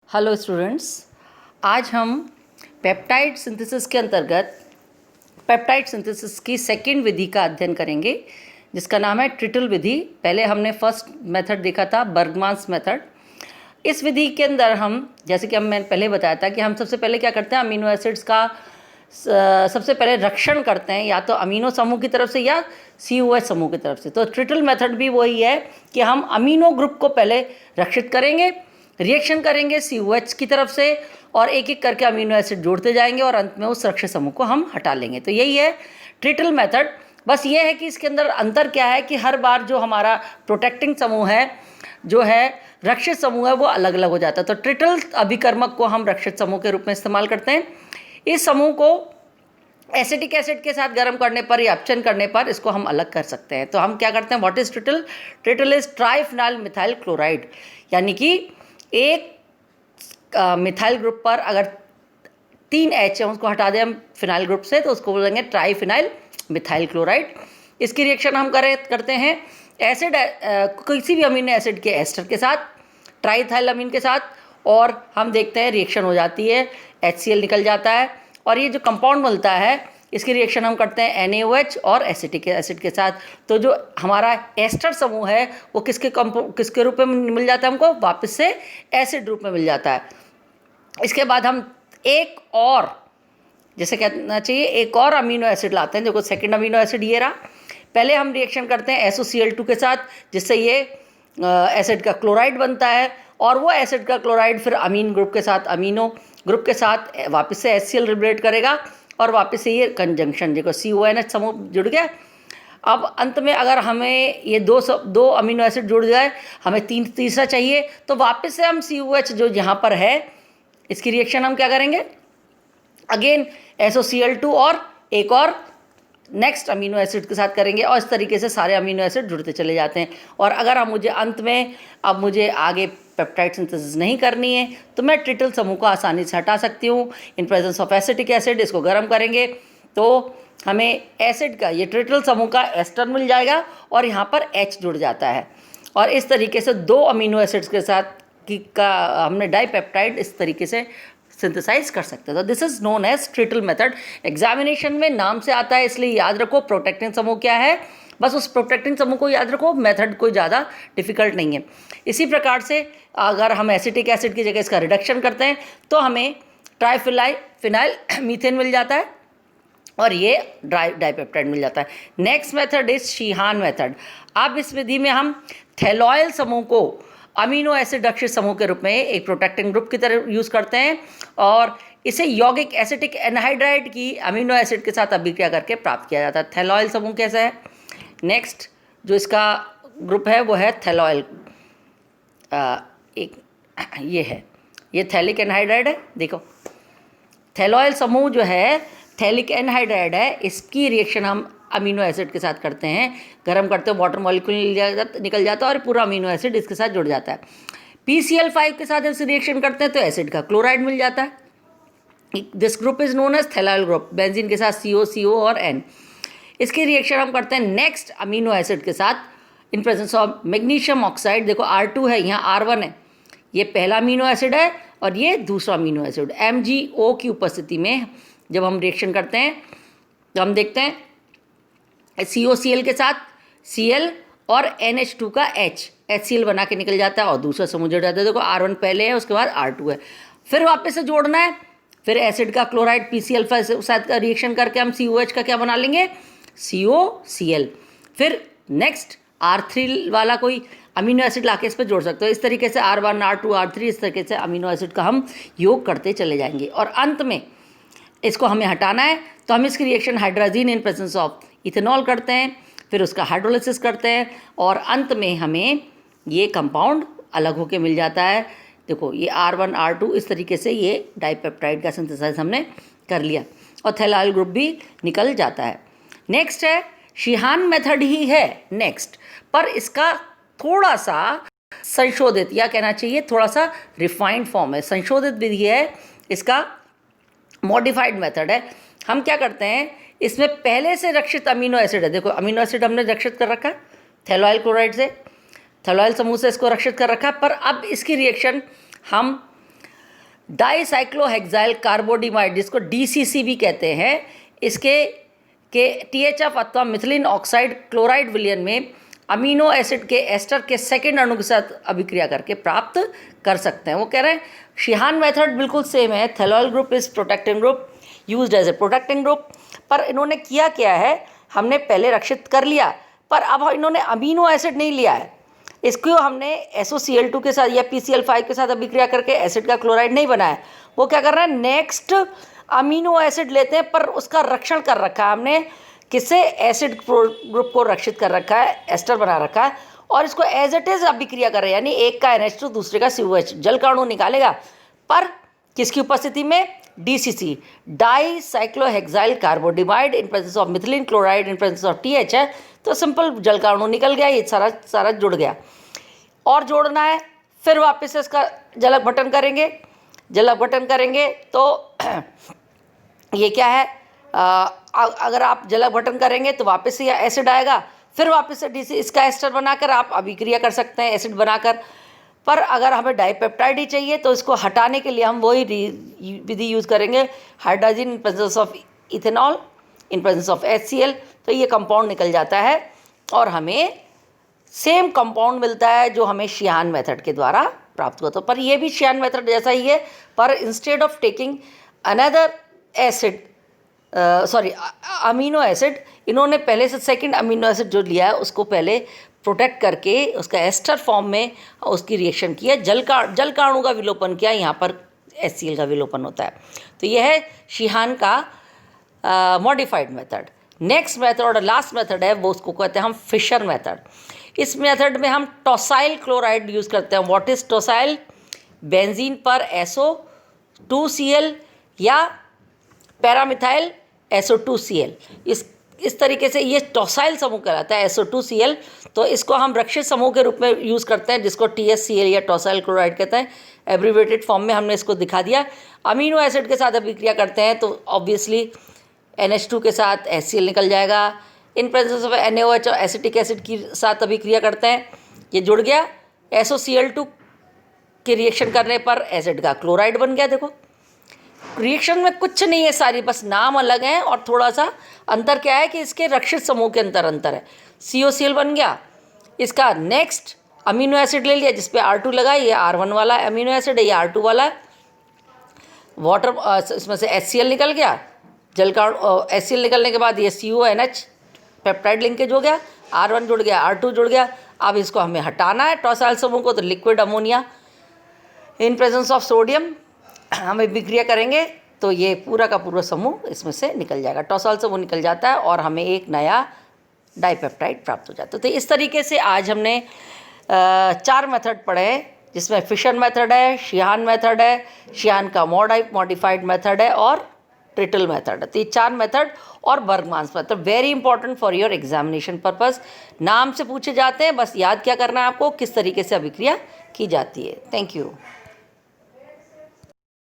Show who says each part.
Speaker 1: Hello students, आज हम peptide synthesis के अंतर्गत पेप्टाइड सिंथेसिस की सेकंड विधि का अध्ययन करेंगे जिसका नाम है ट्रिटल विधि। पहले हमने फर्स्ट मेथड देखा था, बर्गमान्स मेथड। इस विधि के अंदर हम, जैसे कि मैंने पहले बताया था कि हम सबसे पहले क्या करते हैं, अमीनो एसिड्स का सबसे पहले रक्षण करते हैं, या तो अमीनो समूह की तरफ से या COH समूह की तरफ से। तो ट्रिटल मेथड भी वही है कि हम अमीनो ग्रुप को पहले रक्षित करेंगे, रिएक्शन करेंगे COH की तरफ से, और एक एक करके अमीनो एसिड जोड़ते जाएंगे और अंत में उस रक्षित समूह को हम हटा लेंगे। तो यही है ट्रिटल मेथड। बस ये है कि इसके अंदर अंतर क्या है कि हर बार जो हमारा प्रोटेक्टिंग समूह है, जो है रक्षित समूह है, वो अलग अलग हो जाता है। तो ट्रिटल अभिकर्मक को हम रक्षित समूह के रूप में इस्तेमाल करते हैं। इस समूह को एसिटिक एसिड के साथ गर्म करने पर या अपचन करने पर इसको हम अलग कर सकते हैं। तो हम क्या करते हैं, what is trityl? Trityl is triphenyl methyl chloride, यानी कि एक मिथाइल ग्रुप पर अगर 3 H है उसको हटा दें हम फिनाइल ग्रुप से, तो उसको बोलेंगे ट्राइफिनाइल मिथाइल क्लोराइड। इसकी रिएक्शन हम करते हैं एसिड किसी भी अमीनो एसिड के एस्टर के साथ, ट्राइथाइलअमीन के साथ, और हम देखते हैं रिएक्शन हो जाती है, HCl निकल जाता है और ये जो कंपाउंड मिलता है इसकी रिएक्शन हम करते हैं NaOH और एसिटिक एसिड के साथ। तो जो हमारा एस्टर समूह है वो किसके रूप में मिल जाता है हमको? वापस से एसिड रूप में मिल जाता है। इसके बाद हम एक और, जैसे कहना चाहिए, एक और अमीनो एसिड लाते हैं। देखो सेकंड अमीनो एसिड ये रहा। पहले हम रिएक्शन करते हैं SOCl2 के साथ, जिससे ये एसिड का क्लोराइड बनता है, और वो एसिड का क्लोराइड फिर अमीन ग्रुप के साथ, अमीनो ग्रुप के साथ वापस से HCl लिबरेट करेगा और वापस से ये कंजंक्शन, देखो CONH समूह जुड़ गया। अब अंत में अगर हमें ये दो अमीनो एसिड जुड़ जाए, हमें तीसरा चाहिए, तो वापस से हम COH जो यहाँ पर है इसकी रिएक्शन हम क्या करेंगे, अगेन SOCl2 और एक और नेक्स्ट अमीनो एसिड के साथ करेंगे, और इस तरीके से सारे अमीनो एसिड जुड़ते चले जाते हैं। और अगर हम मुझे अंत में अब मुझे आगे पेप्टाइड सिंथेसिस नहीं करनी है तो मैं ट्रिटल समूह को आसानी से हटा सकती हूँ इन प्रेजेंस ऑफ एसिटिक एसिड। इसको गर्म करेंगे तो हमें एसिड का, ये ट्रिटल समूह का एस्टर मिल जाएगा और यहाँ पर H जुड़ जाता है, और इस तरीके से 2 अमीनो एसिड्स के साथ हमने डाइपेप्टाइड इस तरीके से सिंथेसाइज कर सकते हैं। तो this is known as trityl method. Examination में नाम से आता है इसलिए याद रखो प्रोटेक्टिंग समूह क्या है, बस उस प्रोटेक्टिंग समूह को याद रखो, मेथड कोई ज़्यादा डिफिकल्ट नहीं है। इसी प्रकार से अगर हम एसिटिक एसिड की जगह इसका रिडक्शन करते हैं तो हमें ट्राइफिनाइल मीथेन मिल जाता है और ये डाइपेप्टाइड मिल जाता है। Next method is Sheehan method. अब इस विधि में हम थैलोइल समूह को अमीनो एसिड रक्षित समूह के रूप में एक प्रोटेक्टिंग ग्रुप की तरह यूज़ करते हैं, और इसे यौगिक एसिटिक एनहाइड्राइड की अमीनो एसिड के साथ अभिक्रिया करके प्राप्त किया जाता है। थैलोइल समूह कैसा है? नेक्स्ट जो इसका ग्रुप है वो है थैलोइल, एक ये है, ये थैलिक एनहाइड्राइड है। देखो थैलोइल समूह जो है थैलिक एनहाइड्राइड है, इसकी रिएक्शन हम अमीनो एसिड के साथ करते हैं, गर्म करते हैं, वाटर मॉलिक्यूल निकल जाता है और पूरा अमीनो एसिड इसके साथ जुड़ जाता है। PCl5 के साथ इस रिएक्शन करते हैं तो एसिड का क्लोराइड मिल जाता है। This group is known as phthaloyl group, benzene के साथ CO और N। इसकी रिएक्शन हम करते हैं नेक्स्ट अमीनो एसिड के साथ इन प्रेजेंस ऑफ मैग्नीशियम ऑक्साइड। देखो R2 है, यहाँ R1 है, ये पहला अमीनो एसिड है और ये दूसरा अमीनो एसिड। MgO की उपस्थिति में जब हम रिएक्शन करते हैं तो हम देखते हैं COCl के साथ Cl और NH2 का H, HCl बना के निकल जाता है और दूसरा समूह जुड़ जाता है। देखो R1 पहले है, उसके बाद R2 है, फिर वापस से जोड़ना है, फिर एसिड का क्लोराइड PCl5 के साथ का रिएक्शन करके हम COH का क्या बना लेंगे, COCl। फिर नेक्स्ट R3 वाला कोई अमीनो एसिड लाके इस पर जोड़ सकते हो। इस तरीके से R1 R2 R3 इस तरीके से अमीनो एसिड का हम योग करते चले जाएंगे, और अंत में इसको हमें हटाना है तो हम इसकी reaction hydrazine in presence of ethanol करते हैं, फिर उसका हाइड्रोलिसिस करते हैं और अंत में हमें ये कंपाउंड अलग होके मिल जाता है। देखो ये R1 R2 इस तरीके से ये डाइपेप्टाइड का सिंथेसाइज हमने कर लिया और थैलाइल ग्रुप भी निकल जाता है। नेक्स्ट है शीहान मेथड ही है नेक्स्ट, पर इसका थोड़ा सा संशोधित, या कहना चाहिए थोड़ा सा रिफाइंड फॉर्म है, संशोधित विधि है, इसका मॉडिफाइड मेथड है। हम क्या करते हैं, इसमें पहले से रक्षित अमीनो एसिड है, देखो अमीनो एसिड हमने रक्षित कर रखा है थैलोइल क्लोराइड से, थैलोइल समूह से इसको रक्षित कर रखा है, पर अब इसकी रिएक्शन हम डाईसाइक्लोहेक्साइल कार्बोडिमाइड, जिसको DCC भी कहते हैं, इसके के THF अथवा मिथिलीन ऑक्साइड क्लोराइड विलयन में अमीनो एसिड के एस्टर के सेकेंड अणु के साथ अभिक्रिया करके प्राप्त कर सकते हैं। वो कह रहे हैं शीहान मेथड बिल्कुल सेम है, phthaloyl group is protecting group used as a protecting group, पर इन्होंने किया क्या है, हमने पहले रक्षित कर लिया, पर अब इन्होंने अमीनो एसिड नहीं लिया है, इसको हमने SOCl2 के साथ या PCl5 के साथ अभिक्रिया करके एसिड का क्लोराइड नहीं बनाया। वो क्या कर रहा है, नेक्स्ट अमीनो एसिड लेते हैं, पर उसका रक्षण कर रखा है हमने, किससे, एसिड ग्रुप को रक्षित कर रखा है, एस्टर बना रखा है, और इसको एज इट इज अभिक्रिया कर रहे हैं, यानी एक का NH2 दूसरे का COH जल का अणु निकालेगा, पर किसकी उपस्थिति में, DCC dicyclohexyl carbodiimide in presence of methylene chloride in presence of TH है, तो सिंपल जल का अणु निकल गया, ये सारा जुड़ गया। और जोड़ना है, फिर वापस से इसका जल अपघटन करेंगे, जल अपघटन करेंगे तो ये क्या है, अगर आप जल अपघटन करेंगे तो वापस से यह एसिड आएगा, फिर वापस से DC इसका एस्टर बनाकर आप अभिक्रिया कर सकते हैं एसिड बनाकर। पर अगर हमें डाइपेप्टाइड ही चाहिए तो इसको हटाने के लिए हम वही विधि यूज़ करेंगे, hydrogen in presence of ethanol in presence of HCl, तो ये कंपाउंड निकल जाता है और हमें सेम कंपाउंड मिलता है जो हमें शीहान मेथड के द्वारा प्राप्त हुआ था। पर ये भी शीहान मेथड जैसा ही है, पर instead of taking another acid amino acid, इन्होंने पहले से सेकंड अमीनो एसिड जो लिया है उसको पहले प्रोटेक्ट करके उसका एस्टर फॉर्म में उसकी रिएक्शन किया, जल का अणु का विलोपन किया, यहाँ पर HCl का विलोपन होता है। तो यह है शीहान का मॉडिफाइड मेथड। नेक्स्ट मेथड और लास्ट मेथड है वो उसको कहते हैं हम फिशर मेथड। इस मेथड में हम टॉसाइल क्लोराइड यूज़ करते हैं। व्हाट इज़ टॉसाइल, बेंजीन पर SO2Cl या पैरामिथाइल SO2Cl, इस तरीके से ये टॉसाइल समूह कहलाता है SO2Cl। तो इसको हम रक्षित समूह के रूप में यूज़ करते हैं, जिसको TSCl या टॉसाइल क्लोराइड कहते हैं। एब्रीवेटेड फॉर्म में हमने इसको दिखा दिया। अमीनो एसिड के साथ अभिक्रिया करते हैं तो ऑब्वियसली NH2 के साथ HCl निकल जाएगा। इन प्रेजेंस ऑफ NaOH और एसिटिक एसिड के साथ अभिक्रिया करते हैं, ये जुड़ गया। SOCl2 के रिएक्शन करने पर एसिड का क्लोराइड बन गया। देखो रिएक्शन में कुछ नहीं है, सारी बस नाम अलग हैं और थोड़ा सा अंतर क्या है कि इसके रक्षित समूह के अंतर है। COCl बन गया। इसका नेक्स्ट अमीनो एसिड ले लिया जिस पे R2 लगा, ये R1 वाला अमीनो एसिड है, ये R2 वाला है। वाटर इसमें से HCl निकल गया, जल का HCl निकलने के बाद ये CONH पेप्टाइड लिंकेज हो गया, R1 जुड़ गया, R2 जुड़ गया। अब इसको हमें हटाना है टॉसाइल समूह को, तो liquid ammonia in presence of sodium हम अभिक्रिया करेंगे तो ये पूरा का पूरा समूह इसमें से निकल जाएगा, टॉसाइल समूह निकल जाता है और हमें एक नया डाइपेप्टाइड प्राप्त हो जाता है। तो इस तरीके से आज हमने 4 मेथड पढ़े हैं, जिसमें फिशर मेथड है, शीहान मेथड है, शीहान का मॉडिफाइड मेथड है और ट्रिटल मेथड है। तो ये 4 मेथड और Bergmann's method very important for your examination purpose. नाम से पूछे जाते हैं, बस याद क्या करना है आपको, किस तरीके से अभिक्रिया की जाती है। Thank you.